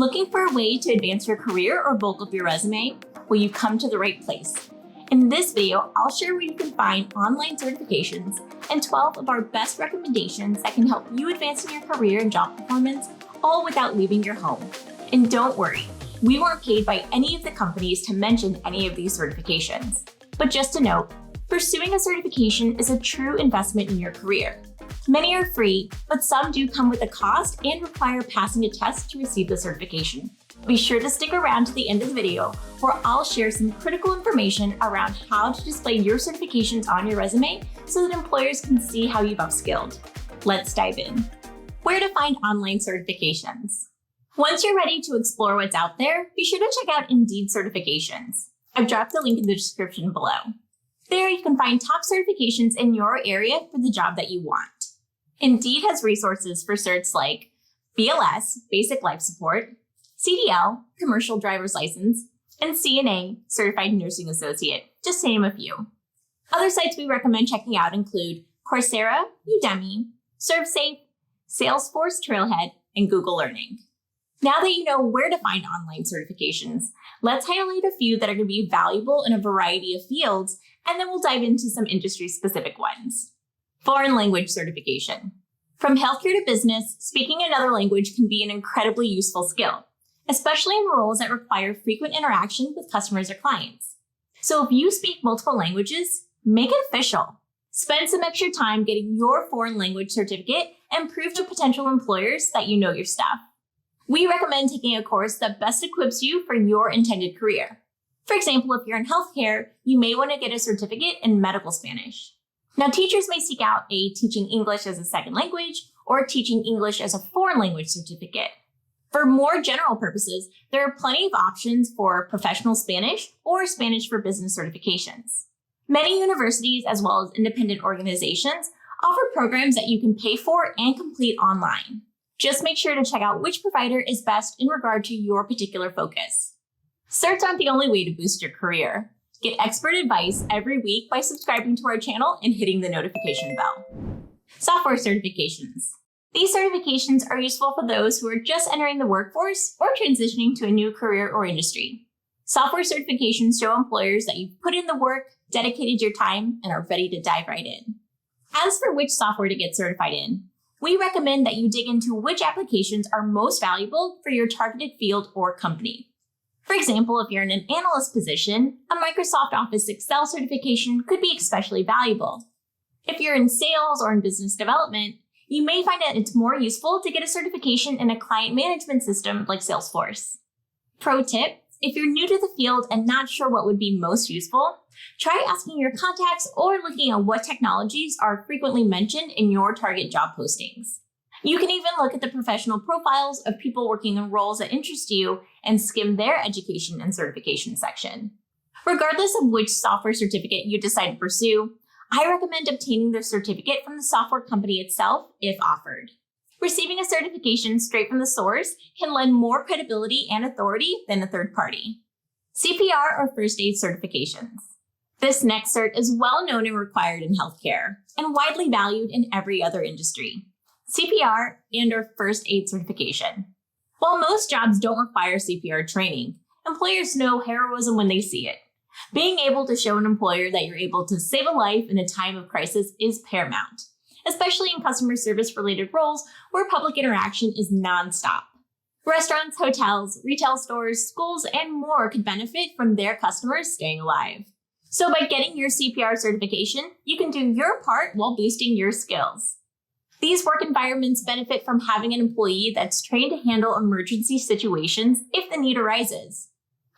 Looking for a way to advance your career or bulk up your resume? Well, you've come to the right place. In this video, I'll share where you can find online certifications and 12 of our best recommendations that can help you advance in your career and job performance, all without leaving your home. And don't worry, we weren't paid by any of the companies to mention any of these certifications. But just a note, pursuing a certification is a true investment in your career. Many are free, but some do come with a cost and require passing a test to receive the certification. Be sure to stick around to the end of the video, where I'll share some critical information around how to display your certifications on your resume so that employers can see how you've upskilled. Let's dive in. Where to find online certifications? Once you're ready to explore what's out there, be sure to check out Indeed certifications. I've dropped the link in the description below. There you can find top certifications in your area for the job that you want. Indeed has resources for certs like BLS, Basic Life Support, CDL, Commercial Driver's License, and CNA, Certified Nursing Associate, just to name a few. Other sites we recommend checking out include Coursera, Udemy, ServeSafe, Salesforce Trailhead, and Google Learning. Now that you know where to find online certifications, let's highlight a few that are going to be valuable in a variety of fields, and then we'll dive into some industry-specific ones. Foreign language certification. From healthcare to business, speaking another language can be an incredibly useful skill, especially in roles that require frequent interaction with customers or clients. So if you speak multiple languages, make it official. Spend some extra time getting your foreign language certificate and prove to potential employers that you know your stuff. We recommend taking a course that best equips you for your intended career. For example, if you're in healthcare, you may want to get a certificate in medical Spanish. Now, teachers may seek out a Teaching English as a Second Language or Teaching English as a Foreign Language certificate. For more general purposes, there are plenty of options for Professional Spanish or Spanish for Business certifications. Many universities, as well as independent organizations, offer programs that you can pay for and complete online. Just make sure to check out which provider is best in regard to your particular focus. Certs aren't the only way to boost your career. Get expert advice every week by subscribing to our channel and hitting the notification bell. Software certifications. These certifications are useful for those who are just entering the workforce or transitioning to a new career or industry. Software certifications show employers that you've put in the work, dedicated your time, and are ready to dive right in. As for which software to get certified in, we recommend that you dig into which applications are most valuable for your targeted field or company. For example, if you're in an analyst position, a Microsoft Office Excel certification could be especially valuable. If you're in sales or in business development, you may find that it's more useful to get a certification in a client management system like Salesforce. Pro tip, if you're new to the field and not sure what would be most useful, try asking your contacts or looking at what technologies are frequently mentioned in your target job postings. You can even look at the professional profiles of people working in roles that interest you and skim their education and certification section. Regardless of which software certificate you decide to pursue, I recommend obtaining the certificate from the software company itself if offered. Receiving a certification straight from the source can lend more credibility and authority than a third party. CPR or first aid certifications. This next cert is well known and required in healthcare and widely valued in every other industry. CPR and or first aid certification. While most jobs don't require CPR training, employers know heroism when they see it. Being able to show an employer that you're able to save a life in a time of crisis is paramount, especially in customer service related roles where public interaction is nonstop. Restaurants, hotels, retail stores, schools, and more could benefit from their customers staying alive. So by getting your CPR certification, you can do your part while boosting your skills. These work environments benefit from having an employee that's trained to handle emergency situations if the need arises.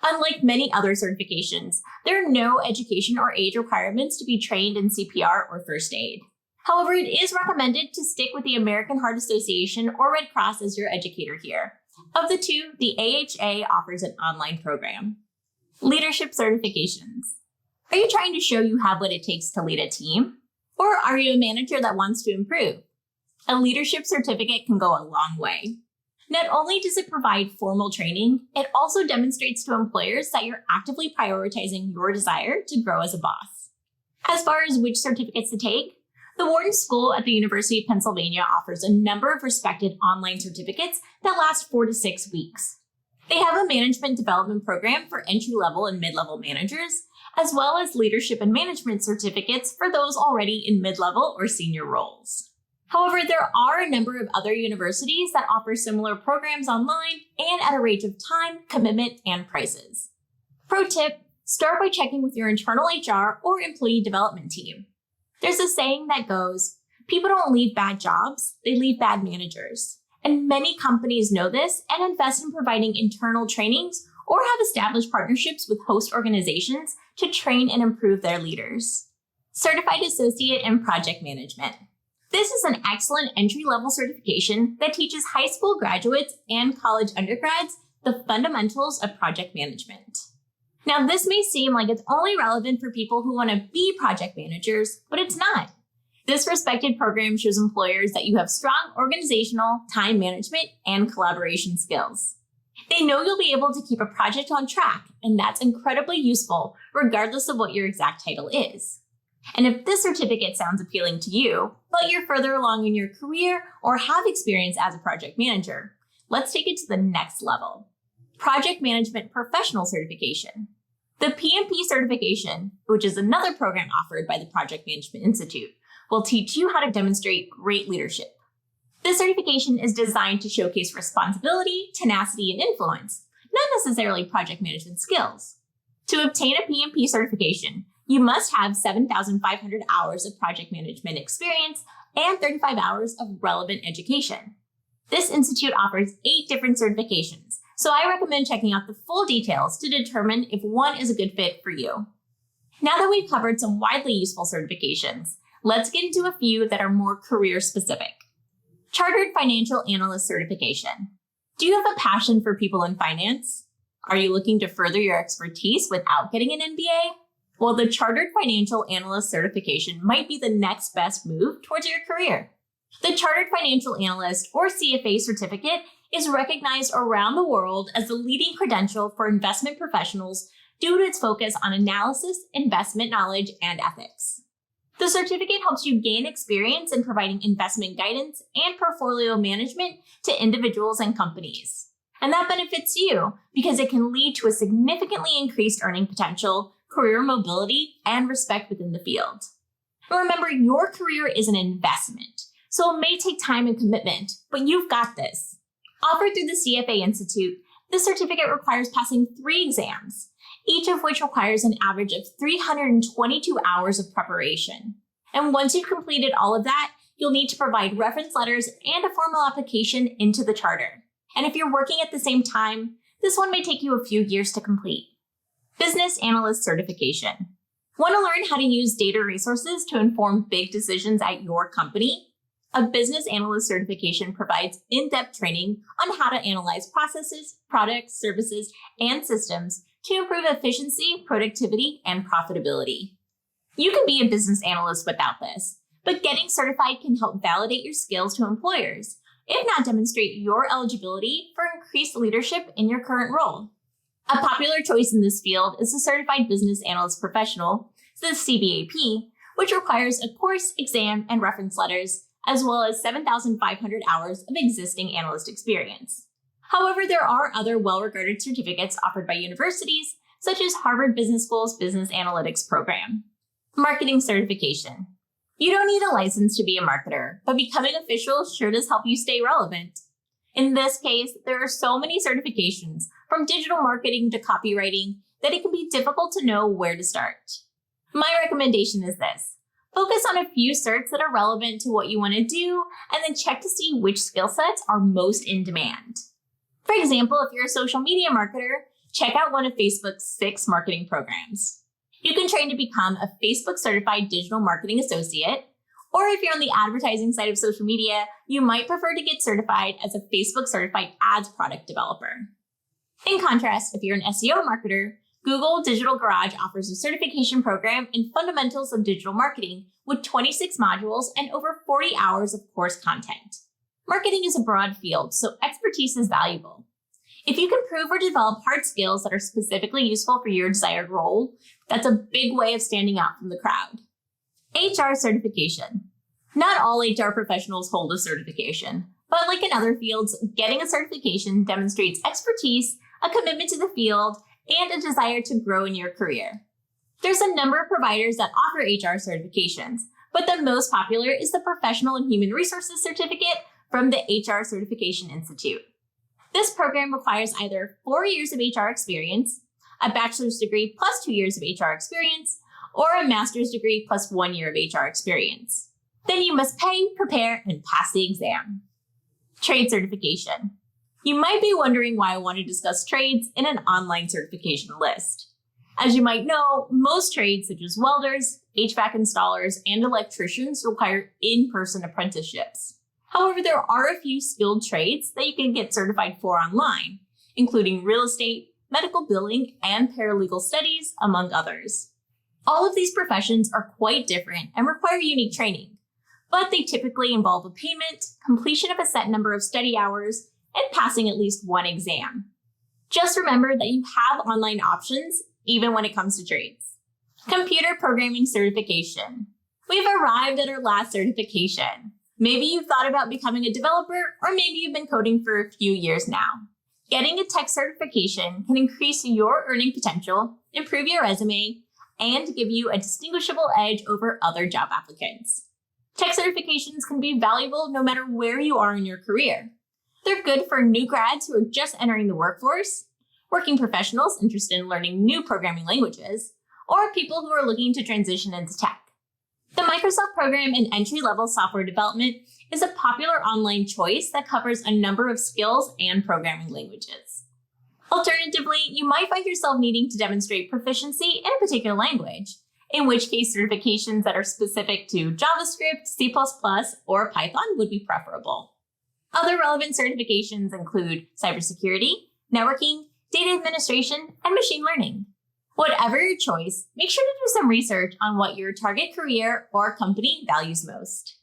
Unlike many other certifications, there are no education or age requirements to be trained in CPR or first aid. However, it is recommended to stick with the American Heart Association or Red Cross as your educator here. Of the two, the AHA offers an online program. Leadership certifications. Are you trying to show you have what it takes to lead a team? Or are you a manager that wants to improve? A leadership certificate can go a long way. Not only does it provide formal training, it also demonstrates to employers that you're actively prioritizing your desire to grow as a boss. As far as which certificates to take, the Wharton School at the University of Pennsylvania offers a number of respected online certificates that last 4 to 6 weeks. They have a management development program for entry-level and mid-level managers, as well as leadership and management certificates for those already in mid-level or senior roles. However, there are a number of other universities that offer similar programs online and at a range of time, commitment, and prices. Pro tip, start by checking with your internal HR or employee development team. There's a saying that goes, people don't leave bad jobs, they leave bad managers. And many companies know this and invest in providing internal trainings or have established partnerships with host organizations to train and improve their leaders. Certified Associate in Project Management. This is an excellent entry-level certification that teaches high school graduates and college undergrads the fundamentals of project management. Now, this may seem like it's only relevant for people who want to be project managers, but it's not. This respected program shows employers that you have strong organizational, time management, and collaboration skills. They know you'll be able to keep a project on track, and that's incredibly useful regardless of what your exact title is. And if this certificate sounds appealing to you, but you're further along in your career or have experience as a project manager, let's take it to the next level. Project Management Professional Certification. The PMP certification, which is another program offered by the Project Management Institute, will teach you how to demonstrate great leadership. This certification is designed to showcase responsibility, tenacity, and influence, not necessarily project management skills. To obtain a PMP certification, you must have 7,500 hours of project management experience and 35 hours of relevant education. This institute offers 8 different certifications, so I recommend checking out the full details to determine if one is a good fit for you. Now that we've covered some widely useful certifications, let's get into a few that are more career specific. Chartered Financial Analyst Certification. Do you have a passion for people in finance? Are you looking to further your expertise without getting an MBA? Well, the Chartered Financial Analyst Certification might be the next best move towards your career. The Chartered Financial Analyst, or CFA certificate, is recognized around the world as the leading credential for investment professionals due to its focus on analysis, investment knowledge, and ethics. The certificate helps you gain experience in providing investment guidance and portfolio management to individuals and companies. And that benefits you because it can lead to a significantly increased earning potential, career mobility, and respect within the field. And remember, your career is an investment, so it may take time and commitment, but you've got this. Offered through the CFA Institute, this certificate requires passing 3 exams, each of which requires an average of 322 hours of preparation. And once you've completed all of that, you'll need to provide reference letters and a formal application into the charter. And if you're working at the same time, this one may take you a few years to complete. Business Analyst Certification. Want to learn how to use data resources to inform big decisions at your company? A Business Analyst Certification provides in-depth training on how to analyze processes, products, services, and systems to improve efficiency, productivity, and profitability. You can be a business analyst without this, but getting certified can help validate your skills to employers, if not demonstrate your eligibility for increased leadership in your current role. A popular choice in this field is the Certified Business Analyst Professional, the CBAP, which requires a course, exam, and reference letters, as well as 7,500 hours of existing analyst experience. However, there are other well-regarded certificates offered by universities, such as Harvard Business School's Business Analytics program. Marketing Certification. You don't need a license to be a marketer, but becoming official sure does help you stay relevant. In this case, there are so many certifications, from digital marketing to copywriting, that it can be difficult to know where to start. My recommendation is this. Focus on a few certs that are relevant to what you want to do, and then check to see which skill sets are most in demand. For example, if you're a social media marketer, check out one of Facebook's 6 marketing programs. You can train to become a Facebook Certified Digital Marketing Associate, or if you're on the advertising side of social media, you might prefer to get certified as a Facebook Certified Ads Product Developer. In contrast, if you're an SEO marketer, Google Digital Garage offers a certification program in fundamentals of digital marketing with 26 modules and over 40 hours of course content. Marketing is a broad field, so expertise is valuable. If you can prove or develop hard skills that are specifically useful for your desired role, that's a big way of standing out from the crowd. HR certification. Not all HR professionals hold a certification, but like in other fields, getting a certification demonstrates expertise a commitment to the field, and a desire to grow in your career. There's a number of providers that offer HR certifications, but the most popular is the Professional and Human Resources Certificate from the HR Certification Institute. This program requires either 4 years of HR experience, a bachelor's degree plus 2 years of HR experience, or a master's degree plus 1 year of HR experience. Then you must pay, prepare, and pass the exam. Trade certification. You might be wondering why I want to discuss trades in an online certification list. As you might know, most trades such as welders, HVAC installers, and electricians require in-person apprenticeships. However, there are a few skilled trades that you can get certified for online, including real estate, medical billing, and paralegal studies, among others. All of these professions are quite different and require unique training, but they typically involve a payment, completion of a set number of study hours, and passing at least one exam. Just remember that you have online options even when it comes to trades. Computer programming certification. We've arrived at our last certification. Maybe you've thought about becoming a developer, or maybe you've been coding for a few years now. Getting a tech certification can increase your earning potential, improve your resume, and give you a distinguishable edge over other job applicants. Tech certifications can be valuable no matter where you are in your career. They're good for new grads who are just entering the workforce, working professionals interested in learning new programming languages, or people who are looking to transition into tech. The Microsoft program in entry-level software development is a popular online choice that covers a number of skills and programming languages. Alternatively, you might find yourself needing to demonstrate proficiency in a particular language, in which case certifications that are specific to JavaScript, C++, or Python would be preferable. Other relevant certifications include cybersecurity, networking, data administration, and machine learning. Whatever your choice, make sure to do some research on what your target career or company values most.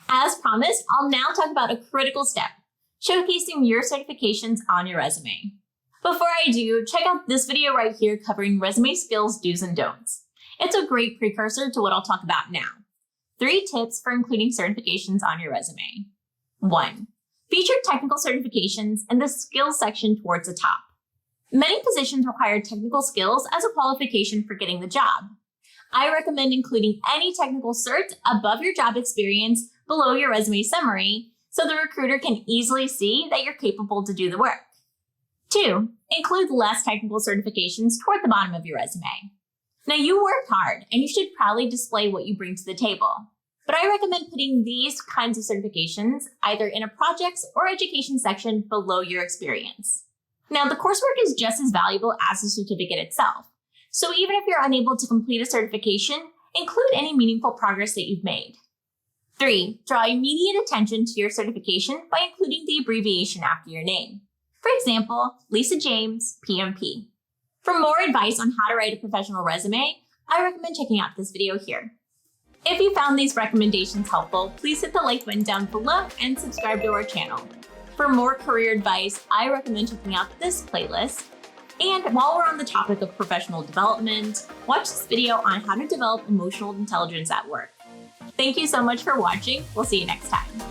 As promised, I'll now talk about a critical step, showcasing your certifications on your resume. Before I do, check out this video right here covering resume skills do's and don'ts. It's a great precursor to what I'll talk about now. 3 tips for including certifications on your resume. 1. Feature technical certifications in the skills section towards the top. Many positions require technical skills as a qualification for getting the job. I recommend including any technical certs above your job experience below your resume summary so the recruiter can easily see that you're capable to do the work. 2. Include less technical certifications toward the bottom of your resume. Now, you work hard and you should proudly display what you bring to the table. But I recommend putting these kinds of certifications either in a projects or education section below your experience. Now, the coursework is just as valuable as the certificate itself. So even if you're unable to complete a certification, include any meaningful progress that you've made. 3. Draw immediate attention to your certification by including the abbreviation after your name. For example, Lisa James, PMP. For more advice on how to write a professional resume, I recommend checking out this video here. If you found these recommendations helpful, please hit the like button down below and subscribe to our channel. For more career advice, I recommend checking out this playlist. And while we're on the topic of professional development, watch this video on how to develop emotional intelligence at work. Thank you so much for watching. We'll see you next time.